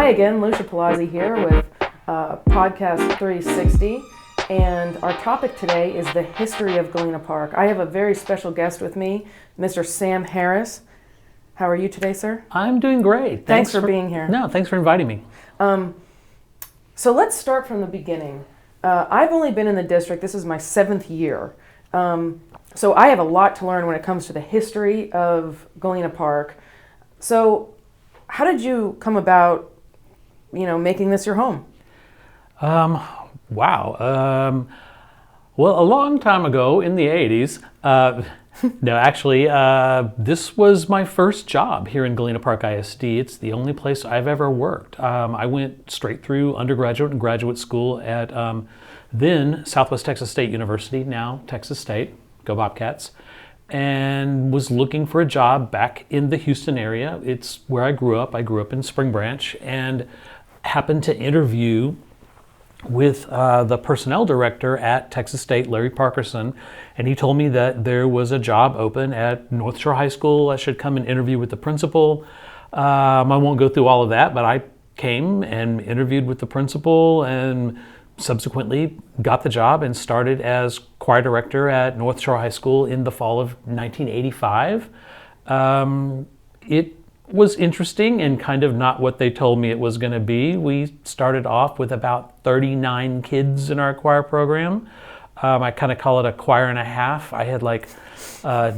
Hi again, Lucia Palazzi here with Podcast 360, and our topic today is the history of Galena Park. I have a very special guest with me, Mr. Sam Harris. How are you today, sir? I'm doing great. Thanks for being here. No, thanks for inviting me. So let's start from the beginning. I've only been in the district, this is my 7th year. So I have a lot to learn when it comes to the history of Galena Park. So how did you come about, making this your home? Wow. Well, a long time ago in the 80s, this was my first job here in Galena Park I.S.D. It's the only place I've ever worked. I went straight through undergraduate and graduate school at then Southwest Texas State University, now Texas State, go Bobcats, and was looking for a job back in the Houston area. It's where I grew up. I grew up in Spring Branch and happened to interview with the personnel director at Texas State, Larry Parkerson, and he told me that there was a job open at North Shore High School. I should come and interview with the principal. I won't go through all of that, but I came and interviewed with the principal and subsequently got the job and started as choir director at North Shore High School in the fall of 1985. It was interesting and kind of not what they told me it was going to be. We started off with about 39 kids in our choir program. I kind of call it a choir and a half. I had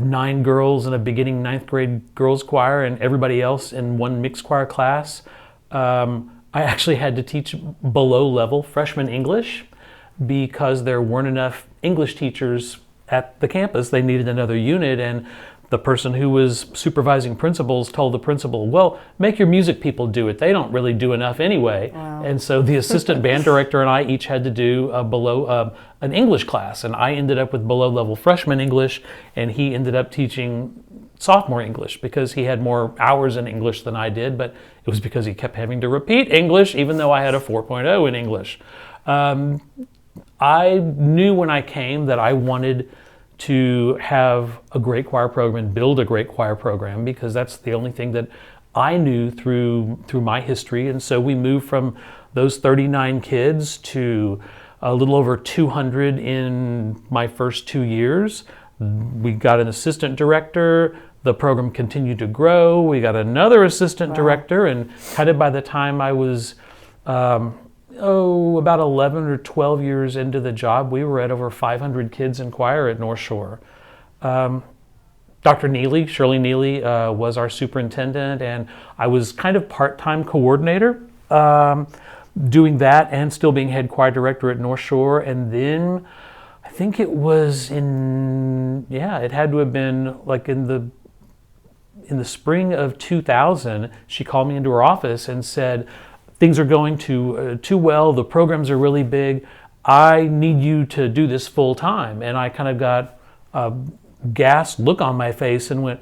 9 girls in a beginning 9th grade girls choir and everybody else in one mixed choir class. I actually had to teach below level freshman English because there weren't enough English teachers at the campus. They needed another unit, and the person who was supervising principals told the principal, well, make your music people do it. They don't really do enough anyway. Wow. And so the assistant band director and I each had to do an English class, and I ended up with below level freshman English, and he ended up teaching sophomore English because he had more hours in English than I did, but it was because he kept having to repeat English even though I had a 4.0 in English. I knew when I came that I wanted to have a great choir program and build a great choir program because that's the only thing that I knew through my history. And so we moved from those 39 kids to a little over 200 in my first 2 years. We got an assistant director. The program continued to grow. We got another assistant director, and kind of by the time I was about 11 or 12 years into the job, we were at over 500 kids in choir at North Shore. Dr. Neely, Shirley Neely, was our superintendent, and I was kind of part-time coordinator, doing that and still being head choir director at North Shore. And then I think it was it had to have been in the spring of 2000, she called me into her office and said, things are going too well, the programs are really big, I need you to do this full time. And I kind of got a ghast look on my face and went,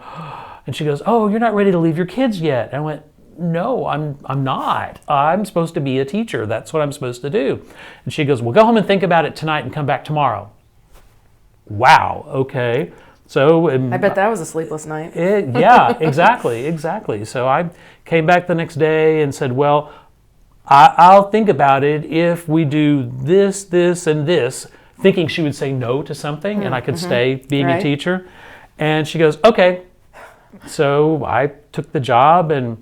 and she goes, oh, you're not ready to leave your kids yet. And I went, no, I'm not. I'm supposed to be a teacher. That's what I'm supposed to do. And she goes, well, go home and think about it tonight and come back tomorrow. Wow, okay. So I bet that was a sleepless night. Yeah, exactly. So I came back the next day and said, well, I'll think about it if we do this, this, and this, thinking she would say no to something and I could stay being a teacher. And she goes, okay. So I took the job, and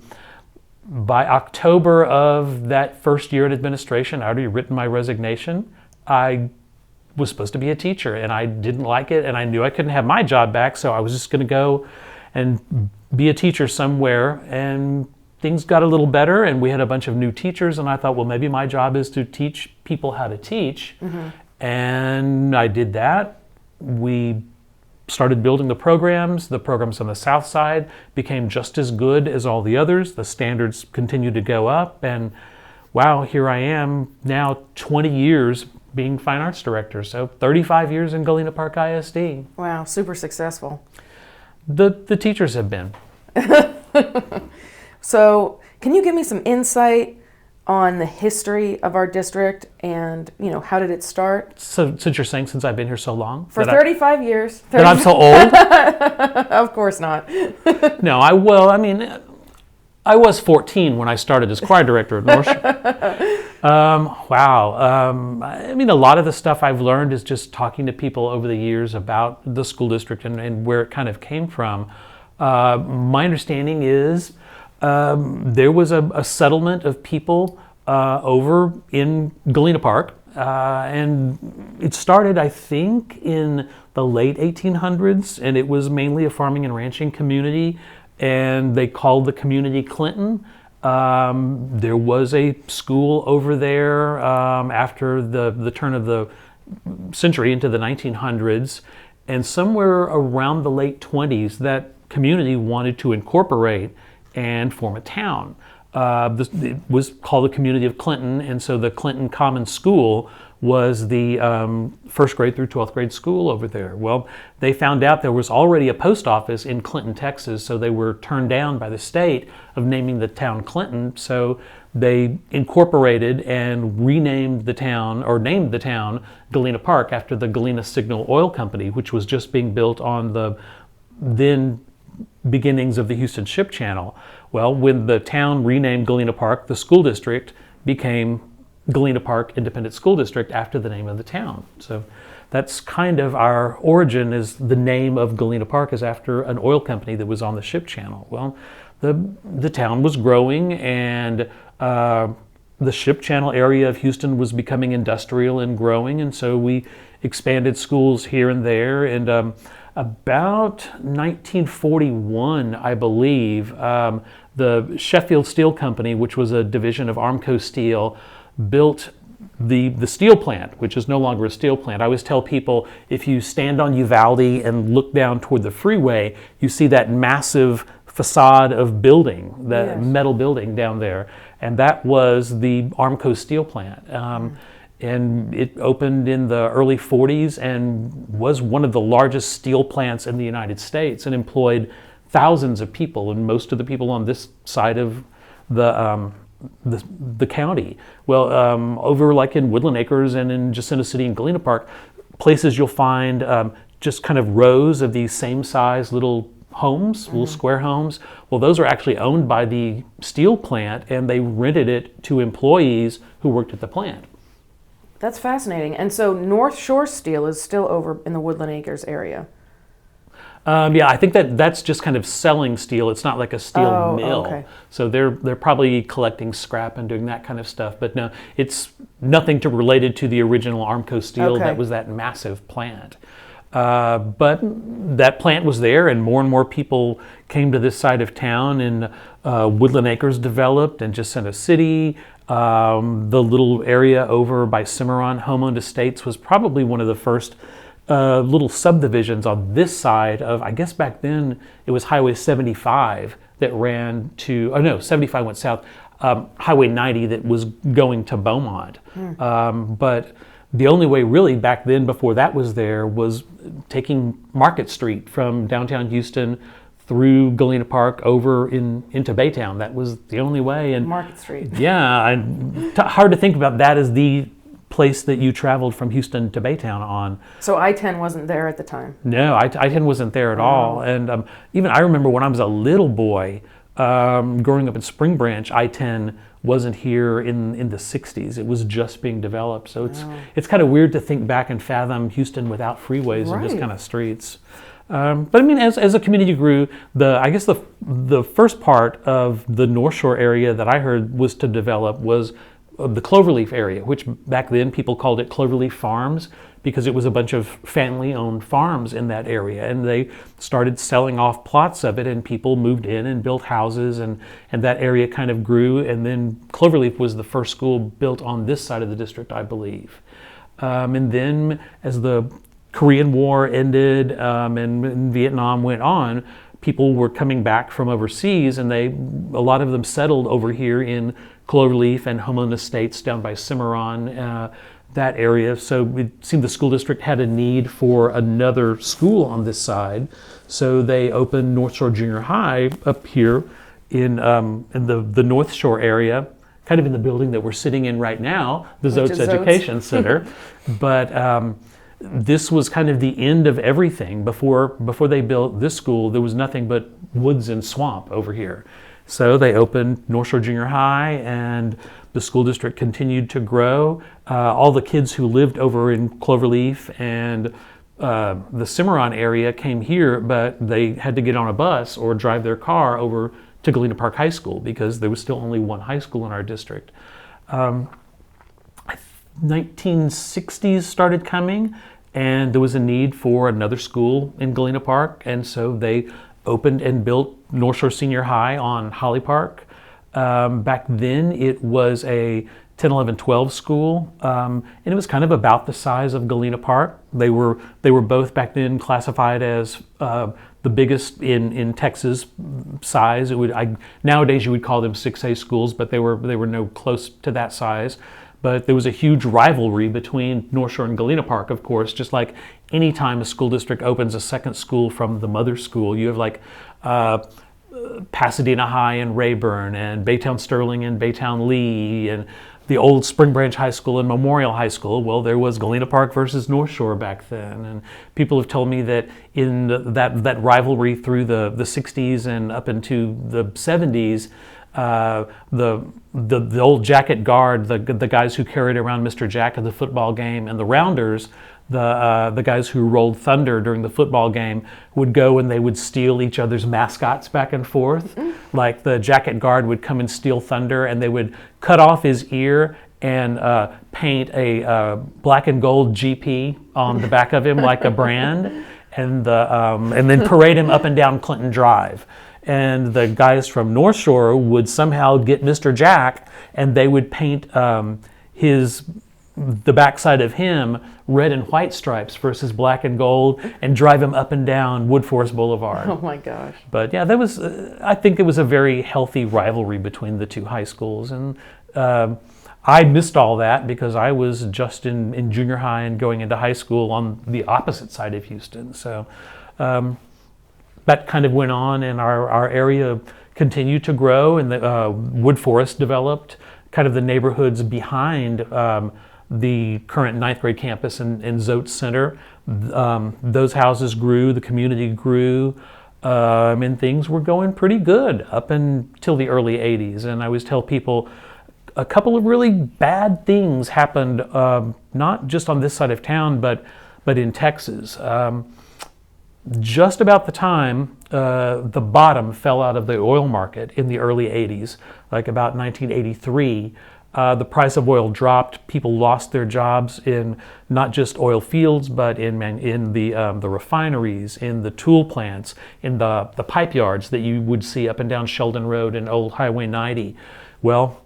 by October of that first year in administration, I already written my resignation. I was supposed to be a teacher and I didn't like it, and I knew I couldn't have my job back, so I was just going to go and be a teacher somewhere. And things got a little better and we had a bunch of new teachers, and I thought, well, maybe my job is to teach people how to teach. And I did that. We started building the programs. The programs on the south side became just as good as all the others. The standards continued to go up, and wow, here I am now 20 years being fine arts director. So 35 years in Galena Park ISD. Wow, super successful. The teachers have been. So can you give me some insight on the history of our district and, how did it start? So since you're saying since I've been here so long? For 35 years. That I'm so old? Of course not. No, I was 14 when I started as choir director at North Shore. Wow. I mean, a lot of the stuff I've learned is just talking to people over the years about the school district and where it kind of came from. My understanding is there was a settlement of people over in Galena Park, and it started, I think, in the late 1800s, and it was mainly a farming and ranching community, and they called the community Clinton. There was a school over there after the turn of the century into the 1900s, and somewhere around the late 20s, that community wanted to incorporate and form a town. It was called the community of Clinton, and so the Clinton Common School was the first grade through 12th grade school over there. Well, they found out there was already a post office in Clinton, Texas, so they were turned down by the state of naming the town Clinton, so they incorporated and renamed the town, or named the town, Galena Park, after the Galena Signal Oil Company, which was just being built on the then beginnings of the Houston Ship Channel. Well, when the town renamed Galena Park, the school district became Galena Park Independent School District after the name of the town. So that's kind of our origin, is the name of Galena Park is after an oil company that was on the Ship Channel. Well, the town was growing, and the Ship Channel area of Houston was becoming industrial and growing, and so we expanded schools here and there. And about 1941, I believe, the Sheffield Steel Company, which was a division of Armco Steel, built the steel plant, which is no longer a steel plant. I always tell people, if you stand on Uvalde and look down toward the freeway, you see that massive facade of building, that metal building down there, and that was the Armco steel plant. And it opened in the early 40s and was one of the largest steel plants in the United States, and employed thousands of people, and most of the people on this side of the county. Well, over like in Woodland Acres and in Jacinto City and Galena Park, places you'll find just kind of rows of these same size little homes, little square homes. Well, those are actually owned by the steel plant, and they rented it to employees who worked at the plant. That's fascinating. And so North Shore Steel is still over in the Woodland Acres area. Yeah, I think that's just kind of selling steel. It's not like a steel mill. Okay. So they're probably collecting scrap and doing that kind of stuff. But no, it's nothing related to the original Armco Steel that was that massive plant. But that plant was there, and more people came to this side of town, and Woodland Acres developed, and Jacinto City. The little area over by Cimarron Home-Owned Estates was probably one of the first little subdivisions on this side of, I guess back then it was Highway 75 that ran to, 75 went south, Highway 90 that was going to Beaumont. But the only way really back then, before that was there, was taking Market Street from downtown Houston through Galena Park over into Baytown. That was the only way. And Market Street. Yeah, hard to think about that as the place that you traveled from Houston to Baytown on. So I-10 wasn't there at the time? No, I-10 wasn't there at all. And even I remember when I was a little boy, growing up in Spring Branch, I-10 wasn't here in the 60s. It was just being developed. So it's kind of weird to think back and fathom Houston without freeways and just kind of streets. But I mean, as a community grew, I guess the first part of the North Shore area that I heard was to develop was the Cloverleaf area, which back then people called it Cloverleaf Farms, because it was a bunch of family-owned farms in that area, and they started selling off plots of it, and people moved in and built houses, and that area kind of grew. And then Cloverleaf was the first school built on this side of the district, I believe. And then as the Korean War ended and Vietnam went on, people were coming back from overseas, and a lot of them settled over here in Cloverleaf and Home-Owned Estates down by Cimarron, that area. So it seemed the school district had a need for another school on this side, so they opened North Shore Junior High up here in the North Shore area, kind of in the building that we're sitting in right now, the Zotes Education Center. But this was kind of the end of everything. Before they built this school, there was nothing but woods and swamp over here. So they opened North Shore Junior High, and the school district continued to grow. All the kids who lived over in Cloverleaf and the Cimarron area came here, but they had to get on a bus or drive their car over to Galena Park High School because there was still only one high school in our district. 1960s started coming, and there was a need for another school in Galena Park, and so they opened and built North Shore Senior High on Holly Park. Back then it was a 10, 11, 12 school, and it was kind of about the size of Galena Park. They were both back then classified as the biggest in Texas size. Nowadays you would call them 6A schools, but they were no close to that size. But there was a huge rivalry between North Shore and Galena Park, of course, just like any time a school district opens a second school from the mother school. You have like Pasadena High and Rayburn, and Baytown Sterling and Baytown Lee, and the old Spring Branch High School and Memorial High School. Well, there was Galena Park versus North Shore back then. And people have told me that in that rivalry through the 60s and up into the 70s, the old jacket guard, the guys who carried around Mr. Jack at the football game, and the rounders, the guys who rolled thunder during the football game, would go and they would steal each other's mascots back and forth. Like the jacket guard would come and steal thunder, and they would cut off his ear and paint a black and gold GP on the back of him like a brand, and then parade him up and down Clinton Drive. And the guys from North Shore would somehow get Mr. Jack, and they would paint the backside of him red and white stripes versus black and gold, and drive him up and down Wood Forest Boulevard. Oh my gosh. But yeah, that was, I think it was a very healthy rivalry between the two high schools. And I missed all that because I was just in junior high and going into high school on the opposite side of Houston. So that kind of went on, and our area continued to grow, and the Wood Forest developed, kind of the neighborhoods behind the current 9th grade campus in Zote Center. Those houses grew, the community grew, and things were going pretty good up until the early 80s. And I always tell people a couple of really bad things happened, not just on this side of town, but in Texas. Just about the time the bottom fell out of the oil market in the early 80s, like about 1983, the price of oil dropped. People lost their jobs in not just oil fields, but in the refineries, in the tool plants, in the pipe yards that you would see up and down Sheldon Road and Old Highway 90. Well,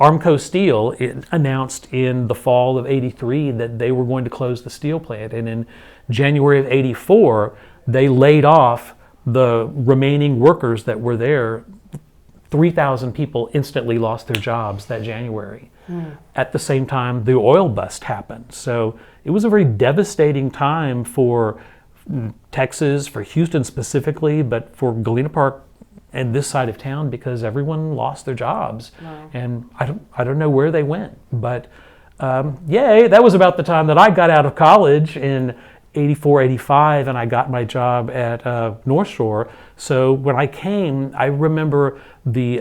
Armco Steel announced in the fall of '83 that they were going to close the steel plant, and in January of '84, they laid off the remaining workers that were there. 3,000 people instantly lost their jobs that January. At the same time, the oil bust happened. So it was a very devastating time for Texas, for Houston specifically, but for Galena Park and this side of town, because everyone lost their jobs. Wow. And I don't know where they went. But yay, that was about the time that I got out of college in '84, '85, and I got my job at North Shore. So when I came, I remember the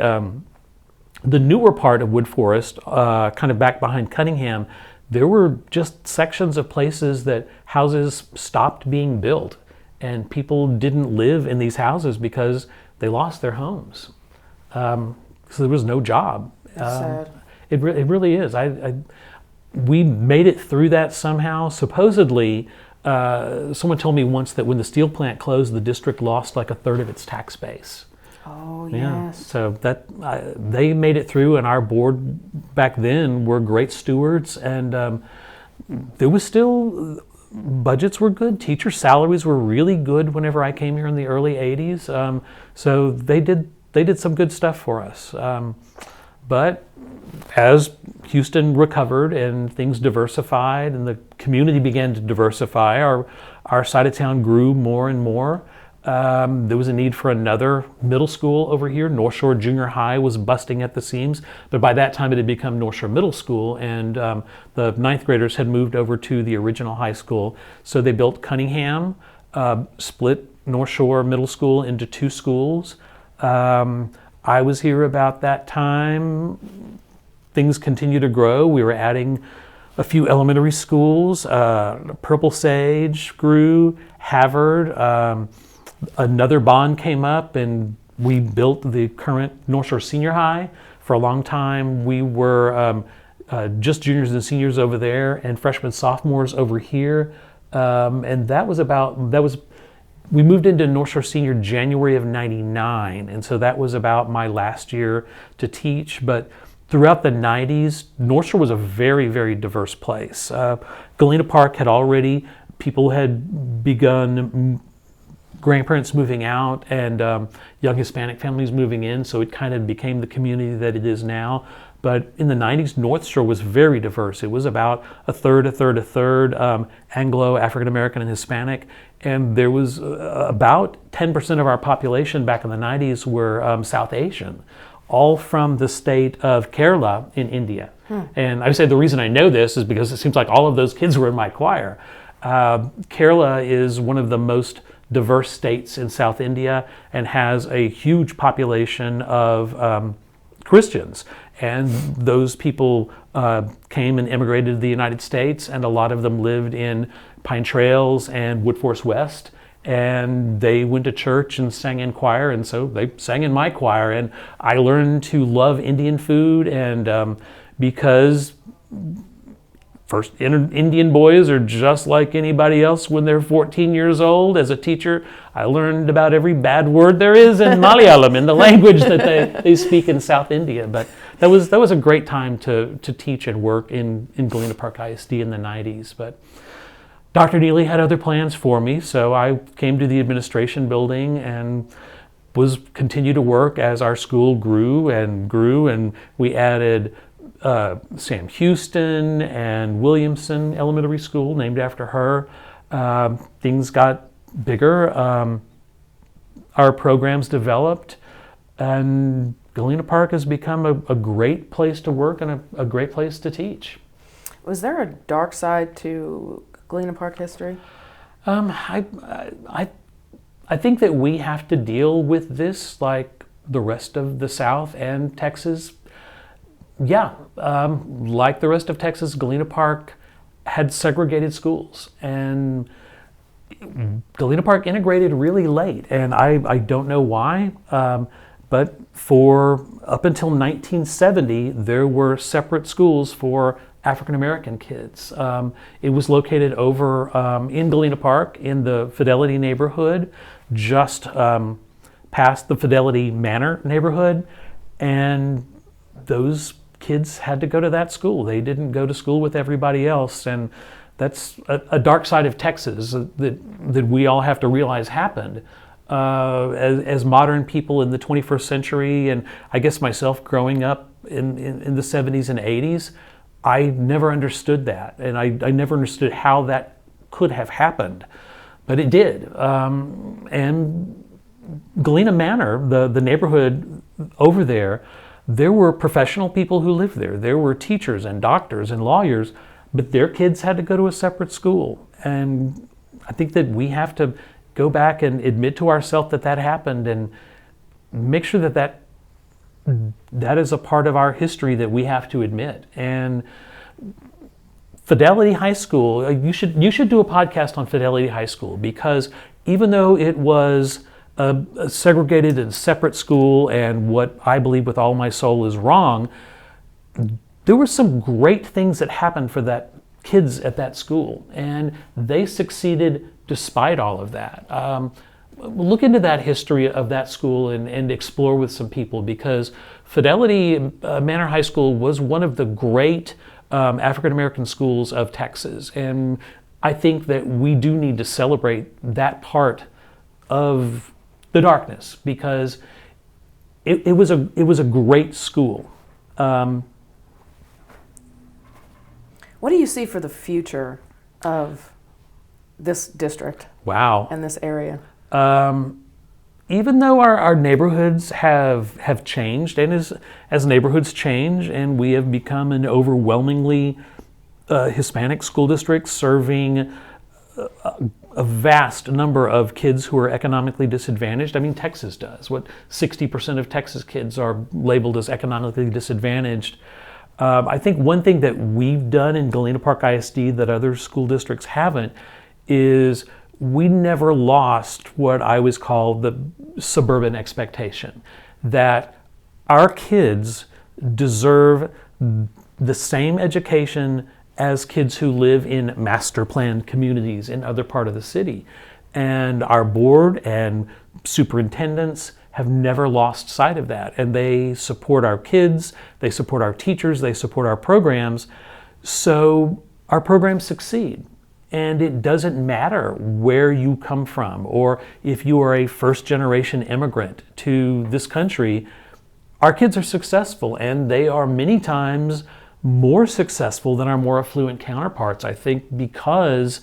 newer part of Wood Forest, kind of back behind Cunningham, there were just sections of places that houses stopped being built, and people didn't live in these houses because they lost their homes. So there was no job. That's sad. It really is. We made it through that somehow. Supposedly, someone told me once that when the steel plant closed, the district lost like a third of its tax base. Oh, Yeah. yes. So that they made it through, and our board back then were great stewards, and there was still, budgets were good. Teacher salaries were really good whenever I came here in the early '80s. So they did some good stuff for us. But as Houston recovered and things diversified and the community began to diversify, our side of town grew more and more. There was a need for another middle school over here. North Shore Junior High was busting at the seams, but by that time it had become North Shore Middle School, and the 9th graders had moved over to the original high school. So they built Cunningham, split North Shore Middle School into two schools. I was here about that time. Things continue to grow. We were adding a few elementary schools. Purple Sage grew, Havard. Another bond came up, and we built the current North Shore Senior High. For a long time, we were just juniors and seniors over there, and freshmen, sophomores over here. And we moved into North Shore Senior January of '99, and so that was about my last year to teach. But throughout the '90s, North Shore was a very, very diverse place. Galena Park people had begun, grandparents moving out and young Hispanic families moving in, so it kind of became the community that it is now. But in the '90s, North Shore was very diverse. It was about a third, Anglo, African American, and Hispanic. And there was about 10% of our population back in the '90s were South Asian, all from the state of Kerala in India. And I would say the reason I know this is because it seems like all of those kids were in my choir. Kerala is one of the most diverse states in South India and has a huge population of Christians. And those people came and immigrated to the United States, and a lot of them lived in Pine Trails and Woodforest West. And they went to church and sang in choir, and so they sang in my choir. And I learned to love Indian food, and because Indian boys are just like anybody else when they're 14 years old. As a teacher, I learned about every bad word there is in Malayalam, in the language that they speak in South India. But that was a great time to teach and work in Galena Park ISD in the '90s. But Dr. Neely had other plans for me, so I came to the administration building and continued to work as our school grew, and we added Sam Houston and Williamson Elementary School, named after her. Things got bigger. Our programs developed, and Galena Park has become a great place to work and a great place to teach. Was there a dark side to Galena Park history? I think that we have to deal with this like the rest of the South and Texas. Yeah, like the rest of Texas, Galena Park had segregated schools, and Galena Park integrated really late, and I don't know why, but for up until 1970, there were separate schools for African American kids. It was located over in Galena Park in the Fidelity neighborhood, just past the Fidelity Manor neighborhood, and those kids had to go to that school. They didn't go to school with everybody else, and that's a dark side of Texas that we all have to realize happened. As modern people in the 21st century, and I guess myself growing up in the 70s and 80s, I never understood that, and I never understood how that could have happened, but it did. And Galena Manor, the neighborhood over there were professional people who lived there. There were teachers and doctors and lawyers, but their kids had to go to a separate school. And I think that we have to go back and admit to ourselves that happened, and make sure that is a part of our history that we have to admit. And Fidelity High School, you should do a podcast on Fidelity High School, because even though it was a segregated and separate school, and what I believe with all my soul is wrong, there were some great things that happened for that kids at that school, and they succeeded despite all of that. Look into that history of that school and explore with some people, because Fidelity Manor High School was one of the great African American schools of Texas, and I think that we do need to celebrate that part of the darkness, because it was a great school. What do you see for the future of this district? Wow. And this area? Even though our neighborhoods have changed, and as neighborhoods change, and we have become an overwhelmingly Hispanic school district serving a vast number of kids who are economically disadvantaged. I mean, Texas does. 60% of Texas kids are labeled as economically disadvantaged. I think one thing that we've done in Galena Park ISD that other school districts haven't is we never lost what I always call the suburban expectation, that our kids deserve the same education as kids who live in master planned communities in other part of the city. And our board and superintendents have never lost sight of that. And they support our kids, they support our teachers, they support our programs. So our programs succeed. And it doesn't matter where you come from or if you are a first generation immigrant to this country, our kids are successful, and they are many times more successful than our more affluent counterparts, I think, because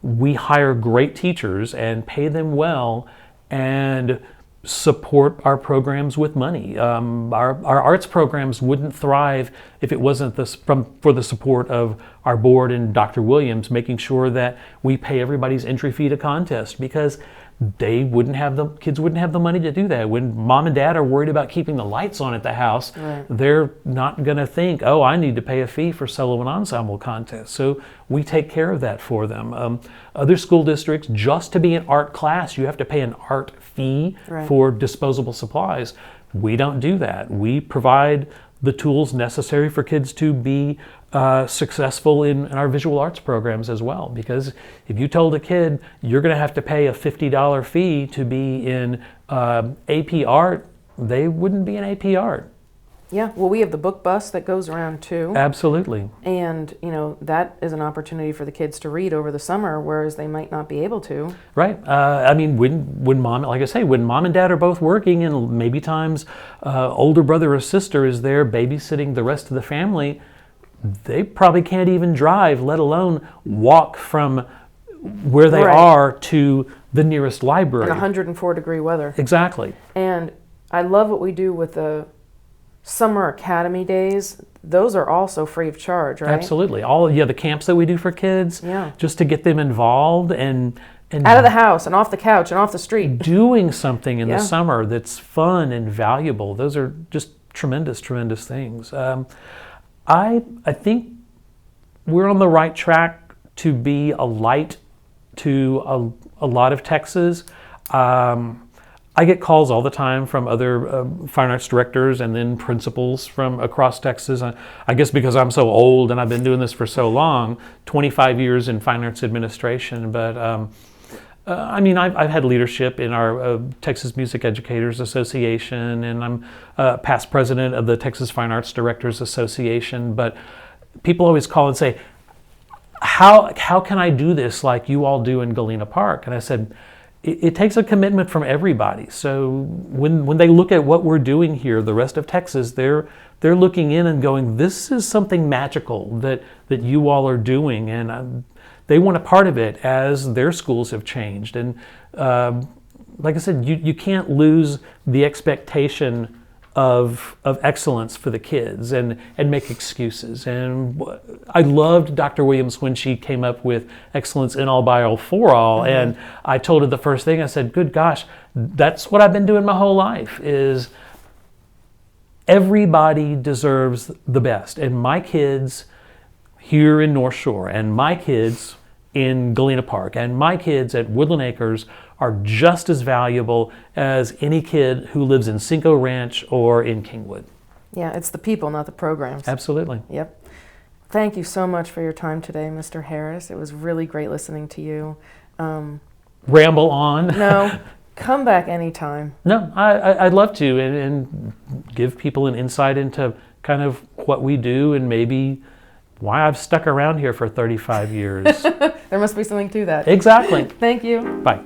we hire great teachers and pay them well and support our programs with money. Our arts programs wouldn't thrive if it wasn't for the support of our board and Dr. Williams making sure that we pay everybody's entry fee to contest, because kids wouldn't have the money to do that. When mom and dad are worried about keeping the lights on at the house, right, they're not going to think, oh, I need to pay a fee for solo and ensemble contests. So we take care of that for them. Other school districts, just to be an art class, you have to pay an art fee, right, for disposable supplies. We don't do that. We provide the tools necessary for kids to be successful in our visual arts programs as well. Because if you told a kid you're going to have to pay a $50 fee to be in AP art, they wouldn't be in AP art. Yeah, well, we have the book bus that goes around too. Absolutely. And, that is an opportunity for the kids to read over the summer, whereas they might not be able to. Right. I mean, when mom, like I say, when mom and dad are both working, and maybe times older brother or sister is there babysitting the rest of the family, they probably can't even drive, let alone walk from where they, right, are to the nearest library. In 104-degree weather. Exactly. And I love what we do with the summer academy days. Those are also free of charge, right? Absolutely. The camps that we do for kids, yeah, just to get them involved and out of the house and off the couch and off the street. Doing something in, yeah, the summer that's fun and valuable. Those are just tremendous, tremendous things. I think we're on the right track to be a light to a lot of Texas. I get calls all the time from other fine arts directors and then principals from across Texas. I guess because I'm so old and I've been doing this for so long, 25 years in fine arts administration. But I mean, I've had leadership in our Texas Music Educators Association, and I'm past president of the Texas Fine Arts Directors Association. But people always call and say, how can I do this like you all do in Galena Park? And I said, it takes a commitment from everybody. So when they look at what we're doing here, the rest of Texas, they're looking in and going, this is something magical that you all are doing, and they want a part of it as their schools have changed. And like I said, you can't lose the expectation of excellence for the kids and make excuses. And I loved Dr. Williams when she came up with excellence in all, by all, for all. Mm-hmm. And I told her the first thing, I said, good gosh, that's what I've been doing my whole life, is everybody deserves the best. And my kids here in North Shore, and my kids in Galena Park, and my kids at Woodland Acres are just as valuable as any kid who lives in Cinco Ranch or in Kingwood. Yeah, it's the people, not the programs. Absolutely. Yep. Thank you so much for your time today, Mr. Harris. It was really great listening to you. Ramble on. No, come back anytime. No, I'd love to, and give people an insight into kind of what we do and maybe why I've stuck around here for 35 years. There must be something to that. Exactly. Thank you. Bye.